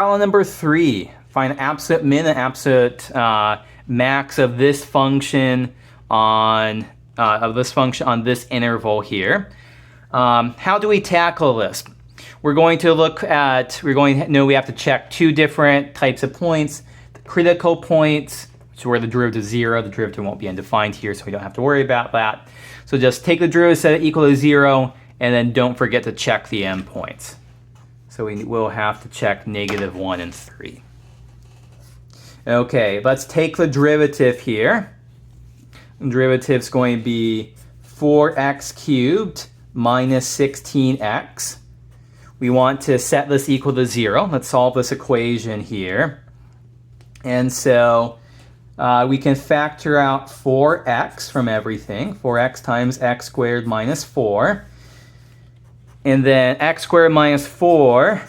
Problem number 3. Find absolute min and absolute max of this function on this interval here. How do we tackle this? We're going to know we have to check 2 different types of points. The critical points, which is where the derivative is 0. The derivative won't be undefined here, so we don't have to worry about that. So just take the derivative, set it equal to 0, and then don't forget to check the endpoints. So we will have to check -1 and 3. Okay, let's take the derivative here. The derivative is going to be 4x cubed minus 16x. We want to set this equal to 0. Let's solve this equation here. And so we can factor out 4x from everything. 4x times x squared minus 4. And then x squared minus 4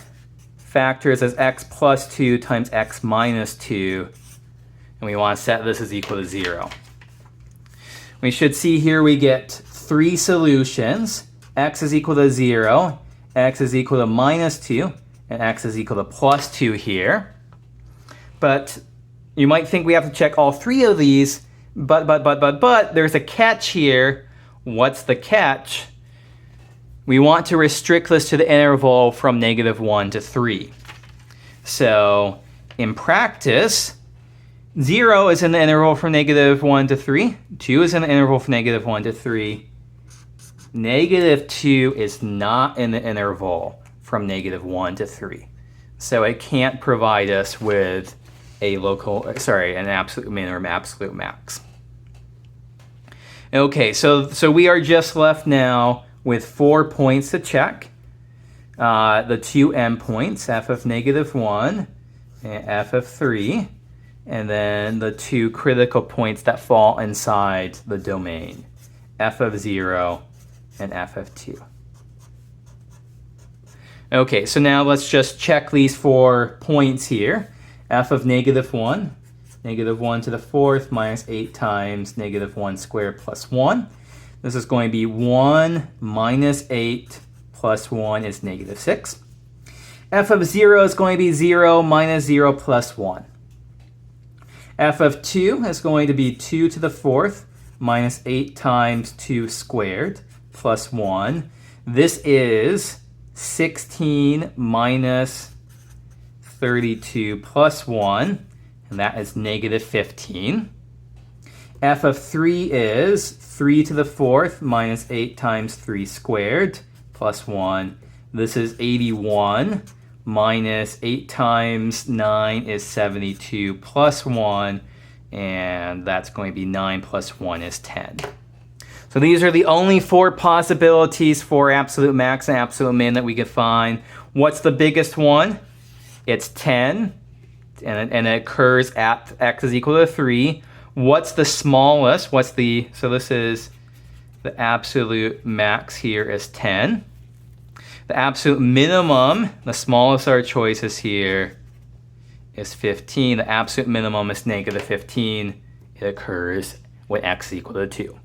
factors as x plus 2 times x minus 2. And we want to set this as equal to 0. We should see here we get 3 solutions. X is equal to 0, x is equal to minus 2, and x is equal to plus 2 here. But you might think we have to check all 3 of these, but there's a catch here. What's the catch? We want to restrict this to the interval from -1 to 3. So in practice, 0 is in the interval from -1 to 3. 2 is in the interval from -1 to 3. -2 is not in the interval from -1 to 3. So it can't provide us with an absolute min or absolute max. Okay, so we are just left now with 4 points to check. The 2 endpoints, f of -1 and f of 3, and then the 2 critical points that fall inside the domain, f of 0 and f of 2. Okay, so now let's just check these 4 points here. F of -1, -1 to the 4th minus 8 times -1 squared plus 1. This is going to be 1 minus 8 plus 1 is -6. F of 0 is going to be 0 minus 0 plus 1. F of 2 is going to be 2 to the 4th minus 8 times 2 squared plus 1. This is 16 minus 32 plus 1, and that is -15. F of 3 is 3 to the 4th minus 8 times 3 squared plus 1. This is 81 minus 8 times 9 is 72 plus 1, and that's going to be 9 plus 1 is 10. So these are the only 4 possibilities for absolute max and absolute min that we could find. What's the biggest one? It's 10, and it occurs at x is equal to 3. What's the smallest? So this is the absolute max here is 10. The absolute minimum, the smallest of our choices here, is 15. The absolute minimum is -15. It occurs when x is equal to 2.